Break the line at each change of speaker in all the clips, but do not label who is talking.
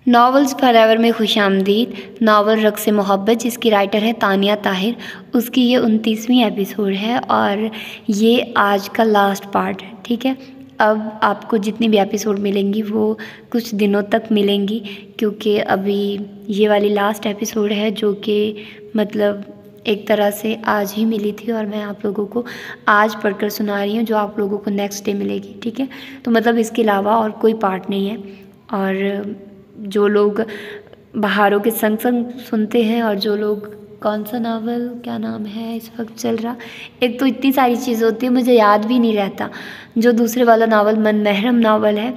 Novels forever में खुशामदीद। Novel रक़्स मोहब्बत जिसकी राइटर है तानिया ताहिर, उसकी ये 29वीं एपिसोड है और ये आज का लास्ट पार्ट है। ठीक है, अब आपको जितनी भी एपिसोड मिलेंगी वो कुछ दिनों तक मिलेंगी, क्योंकि अभी ये वाली लास्ट एपिसोड है जो कि मतलब एक तरह से आज ही मिली थी और मैं आप लोगों को आज पढ़कर सुना रही हूँ, जो आप लोगों को नेक्स्ट डे मिलेगी। ठीक है, तो मतलब इसके अलावा और कोई पार्ट नहीं है। और जो लोग बहारों के संग संग सुनते हैं और जो लोग कौन सा नावल, क्या नाम है इस वक्त चल रहा, एक तो इतनी सारी चीज़ होती है मुझे याद भी नहीं रहता। जो दूसरे वाला नावल मनमहरम नावल है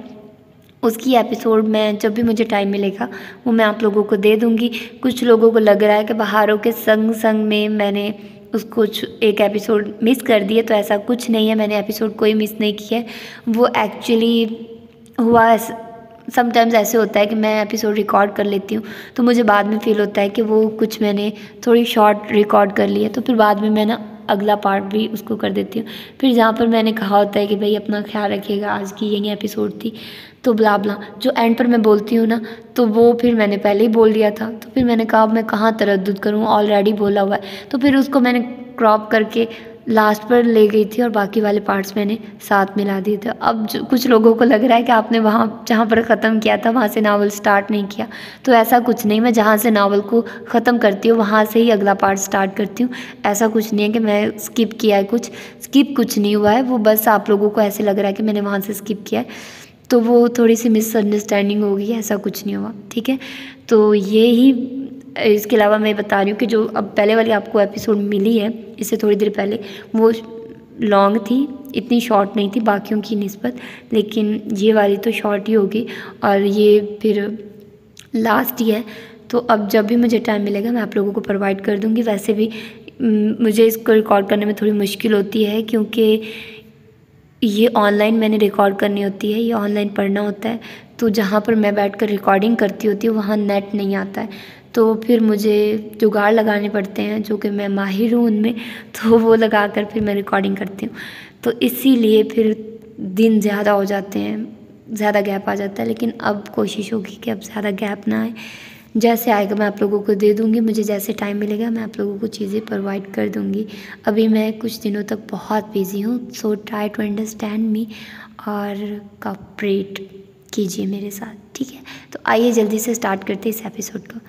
उसकी एपिसोड मैं जब भी मुझे टाइम मिलेगा वो मैं आप लोगों को दे दूँगी। कुछ लोगों को लग रहा है कि बहारों के संग संग में मैंने उसको एक एपिसोड मिस कर दिया, तो ऐसा कुछ नहीं है, मैंने एपिसोड कोई मिस नहीं किया है। वो एक्चुअली हुआ समटाइम्स ऐसे होता है कि मैं एपिसोड रिकॉर्ड कर लेती हूँ तो मुझे बाद में फ़ील होता है कि वो कुछ मैंने थोड़ी शॉर्ट रिकॉर्ड कर ली है, तो फिर बाद में मैं ना अगला पार्ट भी उसको कर देती हूँ। फिर जहाँ पर मैंने कहा होता है कि भाई अपना ख्याल रखिएगा, आज की यही एपिसोड थी, तो ब्ला ब्ला जो एंड पर मैं बोलती हूँ ना, तो वो फिर मैंने पहले ही बोल दिया था, तो फिर मैंने कहा अब मैं कहाँ तरद्दुद करूँ, ऑलरेडी बोला हुआ है, तो फिर उसको मैंने क्रॉप करके लास्ट पर ले गई थी और बाकी वाले पार्ट्स मैंने साथ मिला दिए थे। अब जो कुछ लोगों को लग रहा है कि आपने वहाँ जहाँ पर ख़त्म किया था वहाँ से नावल स्टार्ट नहीं किया, तो ऐसा कुछ नहीं, मैं जहाँ से नावल को ख़त्म करती हूँ वहाँ से ही अगला पार्ट स्टार्ट करती हूँ। ऐसा कुछ नहीं है कि मैं स्किप किया है, कुछ नहीं हुआ है, वो बस आप लोगों को ऐसे लग रहा है कि मैंने वहाँ से स्किप किया है, तो वो थोड़ी सी मिसअंडरस्टैंडिंग हो गई है, ऐसा कुछ नहीं हुआ। ठीक है, तो ये ही इसके अलावा मैं बता रही हूँ कि जो अब पहले वाली आपको एपिसोड मिली है इससे थोड़ी देर पहले, वो लॉन्ग थी, इतनी शॉर्ट नहीं थी बाकियों की निस्बत, लेकिन ये वाली तो शॉर्ट ही होगी और ये फिर लास्ट ही है। तो अब जब भी मुझे टाइम मिलेगा मैं आप लोगों को प्रोवाइड कर दूँगी। वैसे भी मुझे इसको रिकॉर्ड करने में थोड़ी मुश्किल होती है, क्योंकि ये ऑनलाइन मैंने रिकॉर्ड करनी होती है, ये ऑनलाइन पढ़ना होता है, तो जहाँ पर मैं बैठकर रिकॉर्डिंग करती होती हूँ वहाँ नेट नहीं आता है, तो फिर मुझे जुगाड़ लगाने पड़ते हैं, जो कि मैं माहिर हूँ उनमें, तो वो लगा कर फिर मैं रिकॉर्डिंग करती हूँ। तो इसीलिए फिर दिन ज़्यादा हो जाते हैं, ज़्यादा गैप आ जाता है, लेकिन अब कोशिश होगी कि अब ज़्यादा गैप ना आए। जैसे आएगा मैं आप लोगों को दे दूँगी, मुझे जैसे टाइम मिलेगा मैं आप लोगों को चीज़ें प्रोवाइड कर दूँगी। अभी मैं कुछ दिनों तक बहुत बिज़ी हूँ, so try to understand me और कोऑपरेट कीजिए मेरे साथ। ठीक है, तो आइए जल्दी से स्टार्ट करते इस एपिसोड को।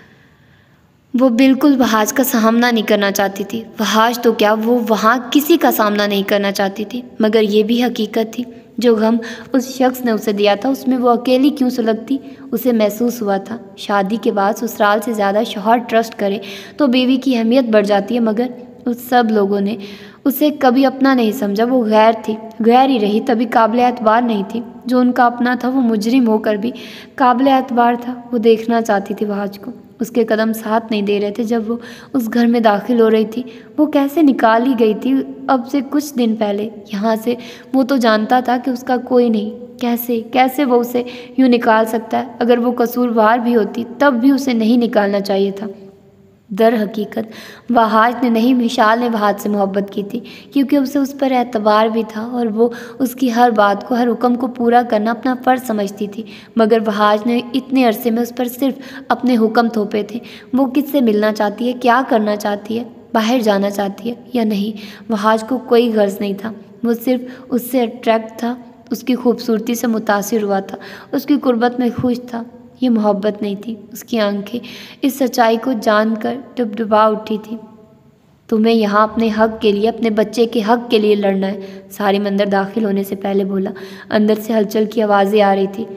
वो बिल्कुल वहाज का सामना नहीं करना चाहती थी। वहाज तो क्या, वो वहाँ किसी का सामना नहीं करना चाहती थी, मगर ये भी हकीकत थी, जो गम उस शख्स ने उसे दिया था उसमें वो अकेली क्यों सुलगती। उसे महसूस हुआ था शादी के बाद ससुराल से ज़्यादा शौहर ट्रस्ट करे तो बीवी की अहमियत बढ़ जाती है, मगर उस सब लोगों ने उसे कभी अपना नहीं समझा। वो गैर थी, गैर ही रही, तभी काबिल एतबार नहीं थी। जो उनका अपना था वो मुजरिम होकर भी काबिल एतबार था। वो देखना चाहती थी वहाज को, उसके कदम साथ नहीं दे रहे थे जब वो उस घर में दाखिल हो रही थी। वो कैसे निकाली गई थी अब से कुछ दिन पहले यहाँ से, वो तो जानता था कि उसका कोई नहीं, कैसे कैसे वो उसे यूँ निकाल सकता है। अगर वो कसूरवार भी होती तब भी उसे नहीं निकालना चाहिए था। दर हकीकत वहाज ने नहीं, मिशाल ने वहाज से मोहब्बत की थी, क्योंकि उसे उस पर एतबार भी था और वो उसकी हर बात को, हर हुक्म को पूरा करना अपना फ़र्ज समझती थी। मगर वहाज ने इतने अरसे में उस पर सिर्फ अपने हुक्म थोपे थे। वो किससे मिलना चाहती है, क्या करना चाहती है, बाहर जाना चाहती है या नहीं, वहाज को कोई गर्ज नहीं था। वो सिर्फ उससे अट्रैक्ट था, उसकी खूबसूरती से मुतासिर हुआ था, उसकी कुर्बत में खुश था। ये मोहब्बत नहीं थी। उसकी आंखें इस सच्चाई को जानकर डुबडुबा उठी थी। तुम्हें यहाँ अपने हक के लिए, अपने बच्चे के हक के लिए लड़ना है, सारिम अंदर दाखिल होने से पहले बोला। अंदर से हलचल की आवाज़ें आ रही थी।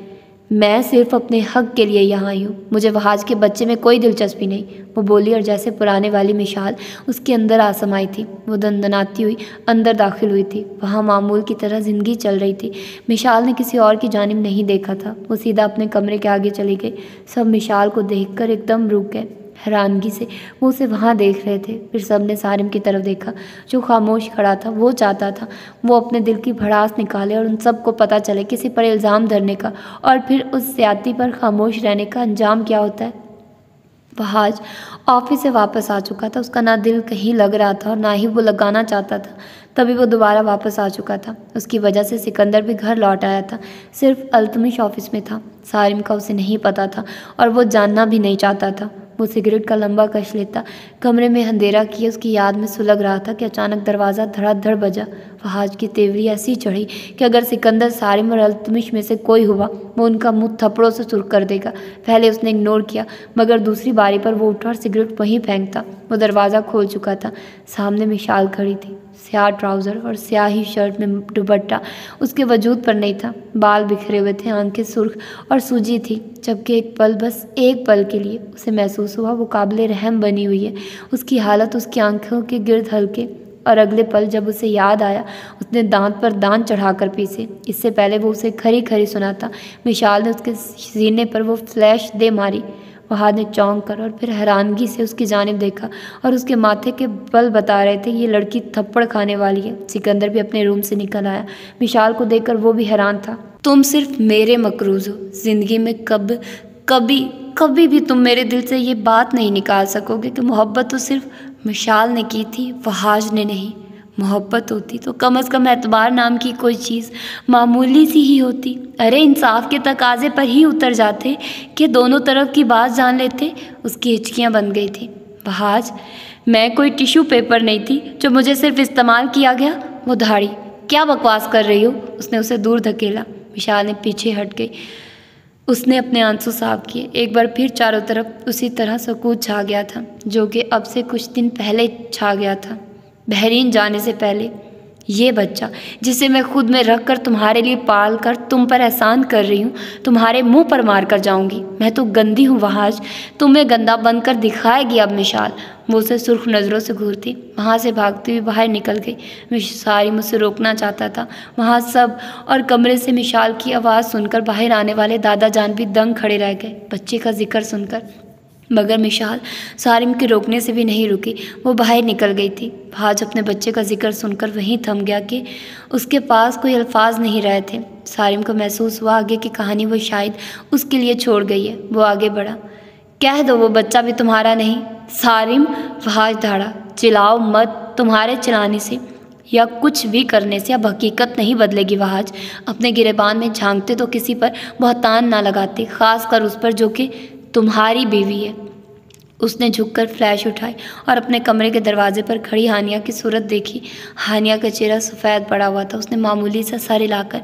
मैं सिर्फ अपने हक के लिए यहाँ आई हूँ, मुझे वहाज के बच्चे में कोई दिलचस्पी नहीं, वो बोली, और जैसे पुराने वाली मिशाल उसके अंदर आ समाई थी। वो दनदनाती हुई अंदर दाखिल हुई थी। वहाँ मामूल की तरह ज़िंदगी चल रही थी। मिशाल ने किसी और की जानिब नहीं देखा था। वो सीधा अपने कमरे के आगे चली गई। सब मिशाल को देखकर एकदम रुक गए, हैरानगी से वो उसे वहाँ देख रहे थे। फिर सब ने सारिम की तरफ देखा, जो खामोश खड़ा था। वो चाहता था वो अपने दिल की भड़ास निकाले और उन सब को पता चले किसी पर इल्ज़ाम धरने का और फिर उस ज्यादती पर खामोश रहने का अंजाम क्या होता है। फहाज ऑफिस से वापस आ चुका था। उसका ना दिल कहीं लग रहा था और ना ही वो लगाना चाहता था। तभी वो दोबारा वापस आ चुका था। उसकी वजह से सिकंदर भी घर लौट आया था। सिर्फ अल्तमिश ऑफिस में था। सारिम का उसे नहीं पता था और वो जानना भी नहीं चाहता था। वो सिगरेट का लंबा कश लेता कमरे में अंधेरा किए उसकी याद में सुलग रहा था कि अचानक दरवाज़ा धड़ाधड़ बजा। फहाज की तेवरी ऐसी चढ़ी कि अगर सिकंदर, सारिम और अल्तमिश में से कोई हुआ वो उनका मुंह थप्पड़ों से सुर्ख कर देगा। पहले उसने इग्नोर किया, मगर दूसरी बारी पर वो उठा और सिगरेट वहीं फेंकता। वो दरवाज़ा खोल चुका था। सामने मिशाल खड़ी थी, स्याह ट्राउज़र और स्याही शर्ट में दुपट्टा उसके वजूद पर नहीं था। बाल बिखरे हुए थे, आंखें सुर्ख और सूजी थी, जबकि एक पल, बस एक पल के लिए उसे महसूस हुआ वो काबिले रहम बनी हुई है। उसकी हालत उसकी आंखों के गिर्द हल्के, और अगले पल जब उसे याद आया उसने दांत पर दांत चढ़ाकर पीसे। इससे पहले वो उसे खरी खरी सुनाता। मिशाल ने उसके सीने पर वो फ्लैश दे मारी। फहाद ने चौंक कर और फिर हैरानगी से उसकी जानिब देखा और उसके माथे के बल बता रहे थे ये लड़की थप्पड़ खाने वाली है। सिकंदर भी अपने रूम से निकल आया। मिशाल को देखकर वो भी हैरान था। तुम सिर्फ मेरे मकरूज हो। जिंदगी में कभी भी तुम मेरे दिल से ये बात नहीं निकाल सकोगे कि मोहब्बत तो सिर्फ मिशाल ने की थी, फहाज ने नहीं। मोहब्बत होती तो कम से कम एतबार नाम की कोई चीज़ मामूली सी ही होती। अरे इंसाफ के तकाजे पर ही उतर जाते कि दोनों तरफ की बात जान लेते। उसकी हिचकियाँ बन गई थी। फहाज, मैं कोई टिश्यू पेपर नहीं थी जो मुझे सिर्फ इस्तेमाल किया गया। वो धाड़ी, क्या बकवास कर रही हो? उसने उसे दूर धकेला। मिशाल ने पीछे हट गई। उसने अपने आंसू साफ किए। एक बार फिर चारों तरफ उसी तरह सकूत छा गया था जो कि अब से कुछ दिन पहले छा गया था, बहरीन जाने से पहले। ये बच्चा जिसे मैं खुद में रख कर तुम्हारे लिए पाल कर तुम पर एहसान कर रही हूँ, तुम्हारे मुंह पर मार कर जाऊंगी। मैं तो गंदी हूँ फहाज, तुम्हें गंदा बनकर दिखाएगी अब मिशाल। वो उसे सुर्ख नज़रों से घूरती वहाँ से भागती हुई बाहर निकल गई। सारी मुझसे रोकना चाहता था वहाँ सब, और कमरे से मिशाल की आवाज़ सुनकर बाहर आने वाले दादा जान भी दंग खड़े रह गए बच्चे का जिक्र सुनकर। मगर मिशाल सारिम के रोकने से भी नहीं रुकी। वो बाहर निकल गई थी। फहाज अपने बच्चे का जिक्र सुनकर वहीं थम गया कि उसके पास कोई अल्फाज नहीं रहे थे। सारिम को महसूस हुआ आगे की कहानी वो शायद उसके लिए छोड़ गई है। वो आगे बढ़ा। कह दो वो बच्चा भी तुम्हारा नहीं। सारिम, फहाज धाड़ा, चिल्लाओ मत। तुम्हारे चिल्लाने से या कुछ भी करने से अब हकीकत नहीं बदलेगी फहाज। अपने गिरेबान में झांकते तो किसी पर बहतान ना लगाते, ख़ास कर उस पर जो कि तुम्हारी बीवी है। उसने झुककर फ्लैश उठाई और अपने कमरे के दरवाजे पर खड़ी हानिया की सूरत देखी। हानिया का चेहरा सफ़ेद पड़ा हुआ था। उसने मामूली सा सर हिलाकर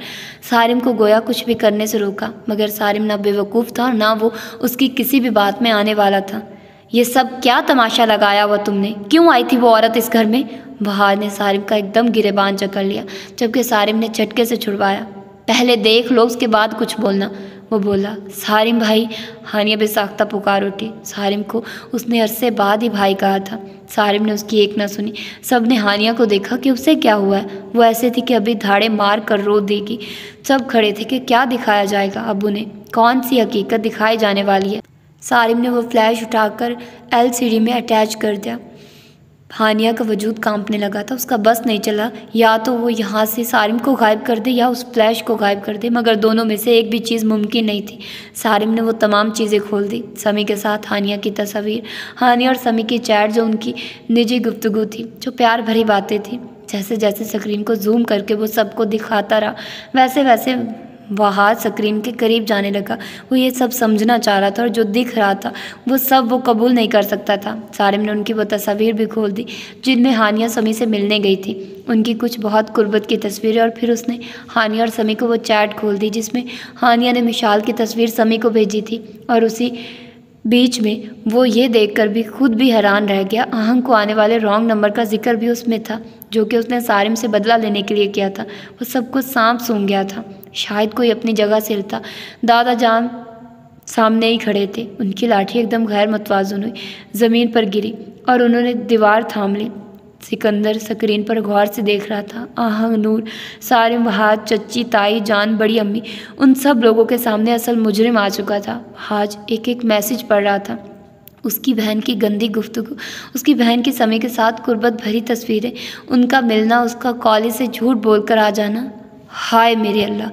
सारिम को गोया कुछ भी करने से रोका, मगर सारिम ना बेवकूफ़ था और ना वो उसकी किसी भी बात में आने वाला था। ये सब क्या तमाशा लगाया हुआ तुमने? क्यों आई थी वो औरत इस घर में? फहाद ने सारिम का एकदम गिरेबान जकड़ लिया, जबकि सारिम ने झटके से छुड़वाया। पहले देख लो, उसके बाद कुछ बोलना, वो बोला। सारिम भाई, हानिया बेसाख्ता पुकार उठी। सारिम को उसने अरसे बाद ही भाई कहा था। सारिम ने उसकी एक न सुनी। सब ने हानिया को देखा कि उसे क्या हुआ है। वो ऐसे थी कि अभी धाड़े मार कर रो देगी। सब खड़े थे कि क्या दिखाया जाएगा अब उन्हें, कौन सी हकीकत दिखाई जाने वाली है। सारिम ने वो फ्लैश उठाकर LCD में अटैच कर दिया। हानिया का वजूद कांपने लगा था। उसका बस नहीं चला, या तो वो यहाँ से सारिम को गायब कर दे या उस फ्लैश को गायब कर दे, मगर दोनों में से एक भी चीज़ मुमकिन नहीं थी। सारिम ने वो तमाम चीज़ें खोल दी। समी के साथ हानिया की तस्वीर, हानिया और समी की चैट, जो उनकी निजी गुफ्तगू थी, जो प्यार भरी बातें थी। जैसे जैसे स्क्रीन को जूम करके वो सबको दिखाता रहा, वैसे वैसे फहाद स्क्रीन के करीब जाने लगा। वो ये सब समझना चाह रहा था और जो दिख रहा था वो सब वो कबूल नहीं कर सकता था। सारिम ने उनकी वो तस्वीर भी खोल दी जिनमें हानिया समी से मिलने गई थी, उनकी कुछ बहुत कुर्बत की तस्वीरें। और फिर उसने हानिया और समी को वो चैट खोल दी जिसमें हानिया ने मिशाल की तस्वीर समी को भेजी थी। और उसी बीच में वो ये देखकर भी खुद भी हैरान रह गया, आहंग को आने वाले रॉन्ग नंबर का जिक्र भी उसमें था, जो कि उसने सारिम से बदला लेने के लिए किया था। वो सब कुछ सांप सूंघ गया था। शायद कोई अपनी जगह से हिलता। दादा जान सामने ही खड़े थे। उनकी लाठी एकदम गैर मतवाजुन हुई, ज़मीन पर गिरी और उन्होंने दीवार थाम ली। सिकंदर स्क्रीन पर गौर से देख रहा था। आहंग, नूर, सारिम, फहाद, चच्ची, ताई जान, बड़ी अम्मी, उन सब लोगों के सामने असल मुजरिम आ चुका था। आज एक एक मैसेज पढ़ रहा था। उसकी बहन की गंदी गुफ्तगू, उसकी बहन की समी के साथ कुर्बत भरी तस्वीरें, उनका मिलना, उसका कॉलेज से झूठ बोलकर आ जाना। हाय मेरे अल्लाह!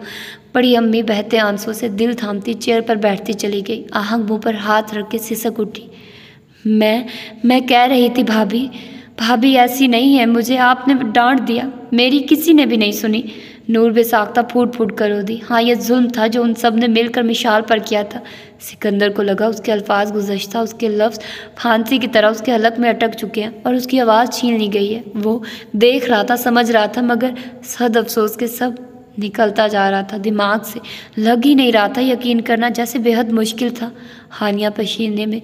बड़ी अम्मी बहते आंसुओं से दिल थामती चेयर पर बैठती चली गई। आहंग मुंह पर हाथ रख के सिसक उठी। मैं कह रही थी भाभी ऐसी नहीं है, मुझे आपने डांट दिया, मेरी किसी ने भी नहीं सुनी। नूर बेसाख्ता फूट फूट कर रो दी। हाँ, यह जुल्म था जो उन सब ने मिलकर मिशाल पर किया था। सिकंदर को लगा उसके अल्फाज गुज़श्ता, उसके लफ्ज़ फांसी की तरह उसके हलक में अटक चुके हैं और उसकी आवाज़ छीन ली गई है। वो देख रहा था, समझ रहा था, मगर सद अफसोस के सब निकलता जा रहा था, दिमाग से लग ही नहीं रहा था। यकीन करना जैसे बेहद मुश्किल था। हानिया पसीने में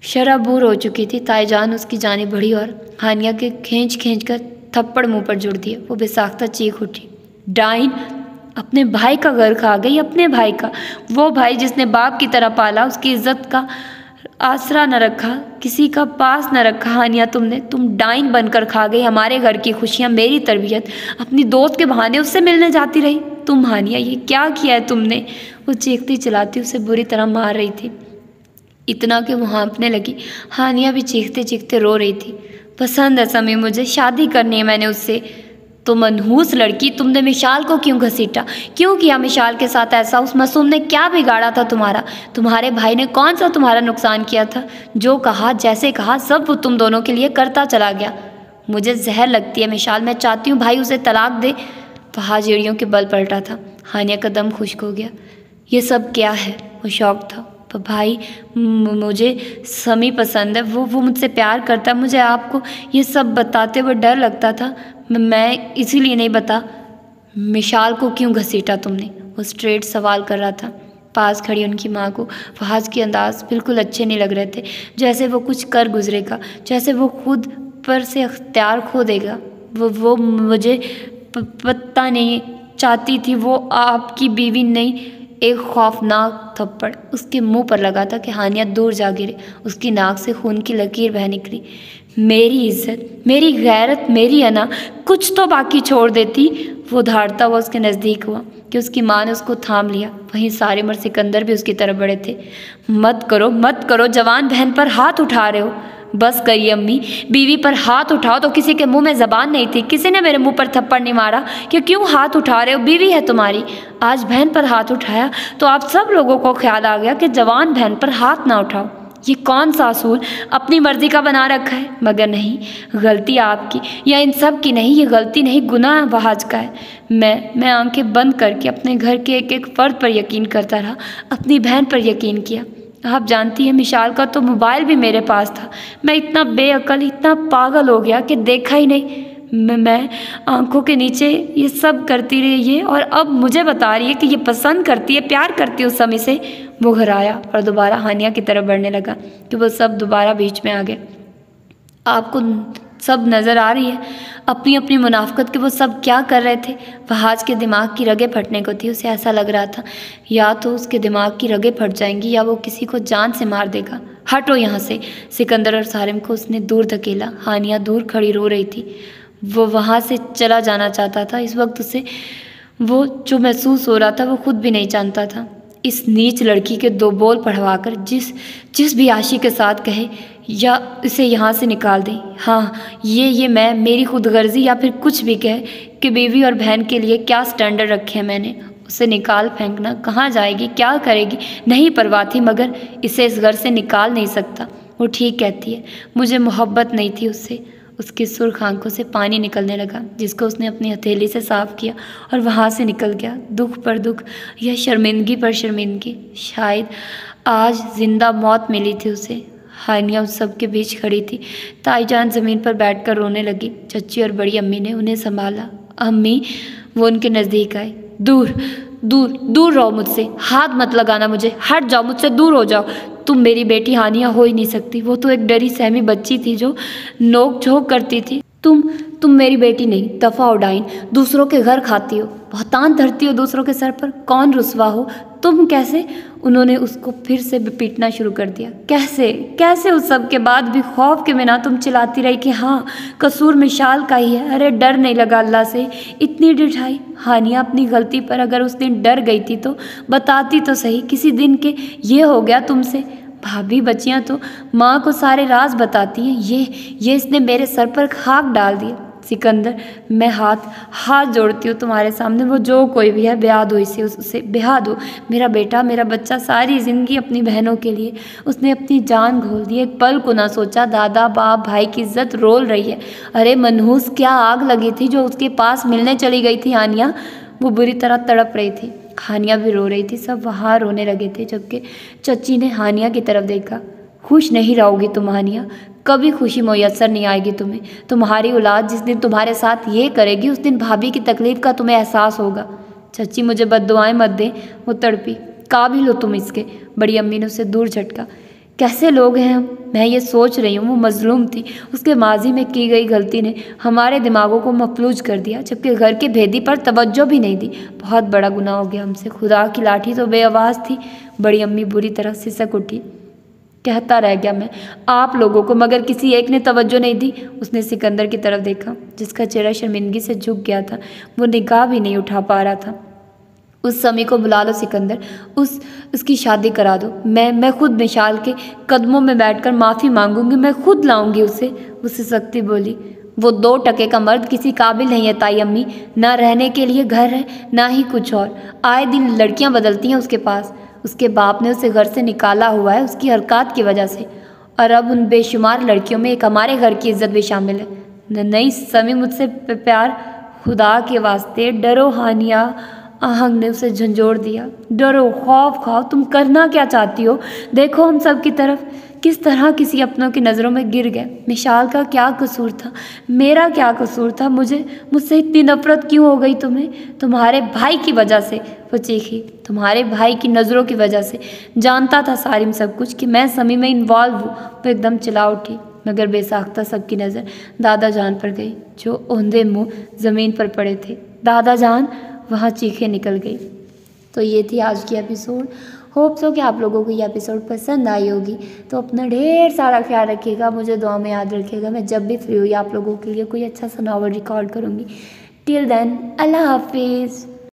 शराबूर हो चुकी थी। ताईजान उसकी जाने बढ़ी और हानिया के खींच कर थप्पड़ मुंह पर जुड़ दिए। वो बेसाख्ता चीख उठी, डाइन, अपने भाई का घर खा गई, अपने भाई का, वो भाई जिसने बाप की तरह पाला, उसकी इज्जत का आसरा न रखा, किसी का पास न रखा। हानिया तुम डाइन बनकर खा गई हमारे घर की खुशियाँ, मेरी तरबियत। अपनी दोस्त के बहाने उससे मिलने जाती रही। तुम हानिया, ये क्या किया है तुमने? वो चीखती चिल्लाती उसे बुरी तरह मार रही थी, इतना कि वो हाँफने लगी। हानिया भी चीखते चीखते रो रही थी। पसंद है समी, मुझे शादी करनी है मैंने उससे। तो मनहूस लड़की, तुमने मिशाल को क्यों घसीटा? क्यों किया मिशाल के साथ ऐसा? उस मासूम ने क्या बिगाड़ा था तुम्हारा? तुम्हारे भाई ने कौन सा तुम्हारा नुकसान किया था? जो कहा, जैसे कहा, सब वो तुम दोनों के लिए करता चला गया। मुझे जहर लगती है मिशाल, मैं चाहती हूँ भाई उसे तलाक दे। फहाज एड़ियों के बल पलटा था। हानिया का दम खुश्क हो गया। ये सब क्या है? वो शौक था। भाई, मुझे समी पसंद है, वो मुझसे प्यार करता है। मुझे आपको ये सब बताते हुए डर लगता था, मैं इसीलिए नहीं बता। मिशाल को क्यों घसीटा तुमने? वो स्ट्रेट सवाल कर रहा था। पास खड़ी उनकी माँ को फहाज के अंदाज बिल्कुल अच्छे नहीं लग रहे थे, जैसे वो कुछ कर गुजरेगा, जैसे वो खुद पर से अख्तियार खो देगा। वो मुझे पता नहीं चाहती थी, वो आपकी बीवी नहीं। एक खौफनाक थप्पड़ उसके मुंह पर लगा था कि हानिया दूर जा गिरे। उसकी नाक से खून की लकीर बह निकली। मेरी इज्जत, मेरी गैरत, मेरी अना, कुछ तो बाकी छोड़ देती। वो धाड़ता हुआ उसके नज़दीक हुआ कि उसकी माँ ने उसको थाम लिया। वहीं सारिम और सिकंदर भी उसकी तरफ बढ़े थे। मत करो, जवान बहन पर हाथ उठा रहे हो। बस करिए अम्मी, बीवी पर हाथ उठाओ तो किसी के मुंह में ज़बान नहीं थी, किसी ने मेरे मुंह पर थप्पड़ नहीं मारा कि क्यों हाथ उठा रहे हो, बीवी है तुम्हारी। आज बहन पर हाथ उठाया तो आप सब लोगों को ख्याल आ गया कि जवान बहन पर हाथ ना उठाओ। ये कौन सा असूल अपनी मर्जी का बना रखा है? मगर नहीं, गलती आपकी या इन सब की नहीं, ये गलती नहीं, गुनाह फहाज का है। मैं आंखें बंद करके अपने घर के एक एक फर्द पर यकीन करता रहा, अपनी बहन पर यकीन किया। आप जानती हैं, मिशाल का तो मोबाइल भी मेरे पास था। मैं इतना बेअकल, इतना पागल हो गया कि देखा ही नहीं। मैं आंखों के नीचे ये सब करती रही ये, और अब मुझे बता रही है कि ये पसंद करती है, प्यार करती है उस समय से। वो घर आया और दोबारा हानिया की तरफ बढ़ने लगा कि वो सब दोबारा बीच में आ गए। आपको सब नज़र आ रही है अपनी अपनी मुनाफकत के वो सब क्या कर रहे थे। फहाज के दिमाग की रगें फटने को थी। उसे ऐसा लग रहा था या तो उसके दिमाग की रगें फट जाएंगी या वो किसी को जान से मार देगा। हटो यहाँ से। सिकंदर और सारिम को उसने दूर धकेला। हानिया दूर खड़ी रो रही थी। वो वहाँ से चला जाना चाहता था। इस वक्त उसे वो जो महसूस हो रहा था वो खुद भी नहीं जानता था। इस नीच लड़की के दो बोल पढ़वाकर जिस भी आशी के साथ कहे या इसे यहाँ से निकाल दें। हाँ, ये मैं मेरी खुदगर्जी या फिर कुछ भी कहे कि बीवी और बहन के लिए क्या स्टैंडर्ड रखे हैं मैंने, उसे निकाल फेंकना। कहाँ जाएगी, क्या करेगी, नहीं परवाह थी, मगर इसे इस घर से निकाल नहीं सकता। वो ठीक कहती है, मुझे मोहब्बत नहीं थी उससे। उसकी सुर्ख आंखों से पानी निकलने लगा, जिसको उसने अपनी हथेली से साफ किया और वहाँ से निकल गया। दुख पर दुख, यह शर्मिंदगी पर शर्मिंदगी। शायद आज जिंदा मौत मिली थी उसे। हानिया उस सब के बीच खड़ी थी। ताईजान ज़मीन पर बैठकर रोने लगी। चच्ची और बड़ी अम्मी ने उन्हें संभाला। अम्मी, वो उनके नज़दीक आए। दूर दूर दूर रहो मुझसे, हाथ मत लगाना मुझे, हट जाओ मुझसे, दूर हो जाओ। तुम मेरी बेटी हानिया हो ही नहीं सकती। वो तो एक डरी सहमी बच्ची थी जो नोक झोंक करती थी। तुम मेरी बेटी नहीं, दफ़ा हो डाइन। दूसरों के घर खाती हो, बहुतान धरती हो दूसरों के सर पर। कौन रुसवा हो तुम? कैसे? उन्होंने उसको फिर से पीटना शुरू कर दिया। कैसे उस सब के बाद भी खौफ के बिना तुम चिल्लाती रही कि हाँ, कसूर मिशाल का ही है। अरे डर नहीं लगा अल्लाह से? इतनी डिठाई। हानिया अपनी गलती पर अगर उस दिन डर गई थी तो बताती तो सही। किसी दिन के ये हो गया तुमसे। भाभी, बच्चियां तो माँ को सारे राज बताती हैं। ये इसने मेरे सर पर खाक डाल दिया। सिकंदर, मैं हाथ जोड़ती हूँ तुम्हारे सामने, वो जो कोई भी है ब्याह दो इसे, उससे ब्याह दो। मेरा बेटा, मेरा बच्चा सारी ज़िंदगी अपनी बहनों के लिए उसने अपनी जान घोल दी, एक पल को ना सोचा। दादा, बाप, भाई की इज्जत रोल रही है। अरे मनहूस, क्या आग लगी थी जो उसके पास मिलने चली गई थी हानिया। वो बुरी तरह तड़प रही थी, हानिया भी रो रही थी, सब वहाँ रोने लगे थे। जबकि चची ने हानिया की तरफ देखा। खुश नहीं रहोगी तुम हानिया, कभी खुशी मुयस्सर नहीं आएगी तुम्हें। तुम्हारी औलाद जिस दिन तुम्हारे साथ ये करेगी उस दिन भाभी की तकलीफ़ का तुम्हें एहसास होगा। चची मुझे बद्दुआएं मत दें, वो तड़पी। काबिल हो तुम इसके। बड़ी अम्मी ने उसे दूर झटका। कैसे लोग हैं हम, मैं ये सोच रही हूँ वो मजलूम थी, उसके माजी में की गई गलती ने हमारे दिमागों को मफलूज कर दिया, जबकि घर के भेदी पर तवज्जो भी नहीं दी। बहुत बड़ा गुनाह हो गया हमसे, खुदा की लाठी तो बेआवाज़ थी। बड़ी अम्मी बुरी तरह सिसक उठी। कहता रह गया मैं आप लोगों को, मगर किसी एक ने तवज्जो नहीं दी। उसने सिकंदर की तरफ देखा जिसका चेहरा शर्मिंदगी से झुक गया था, वो निगाह भी नहीं उठा पा रहा था। उस समी को बुला लो सिकंदर, उसकी शादी करा दो। मैं खुद मिशाल के कदमों में बैठकर माफ़ी मांगूंगी, मैं खुद लाऊंगी उसे। उससे सख्ती बोली। वो 2 टके का मर्द किसी काबिल नहीं है ताई अम्मी, ना रहने के लिए घर है ना ही कुछ और। आए दिन लड़कियां बदलती हैं उसके पास। उसके बाप ने उसे घर से निकाला हुआ है उसकी हरकत की वजह से, और अब उन बेशुमार लड़कियों में एक हमारे घर की इज्जत भी शामिल है। नहीं समी, मुझसे प्यार, खुदा के वास्ते डरो हानिया। आहंग ने उसे झंझोड़ दिया। डरो, खौफ खाओ, तुम करना क्या चाहती हो? देखो हम सब की तरफ किस तरह किसी अपनों की नज़रों में गिर गए। मिशाल का क्या कसूर था, मेरा क्या कसूर था? मुझसे इतनी नफरत क्यों हो गई तुम्हें? तुम्हारे भाई की वजह से, वो चीखी। तुम्हारे भाई की नज़रों की वजह से। जानता था सारिम सब कुछ कि मैं समी में इन्वॉल्व हूँ। वो एकदम चिल्ला उठी, मगर बेसाख्ता सबकी नज़र दादा जान पर गई जो औंधे मुँह ज़मीन पर पड़े थे। दादा जान, वहाँ चीखें निकल गई। तो ये थी आज की एपिसोड। होप सो कि आप लोगों को ये एपिसोड पसंद आई होगी। तो अपना ढेर सारा ख्याल रखिएगा, मुझे दुआ में याद रखिएगा। मैं जब भी फ्री हुई आप लोगों के लिए कोई अच्छा सा नॉवल रिकॉर्ड करूँगी। टिल देन, अल्लाह हाफिज़।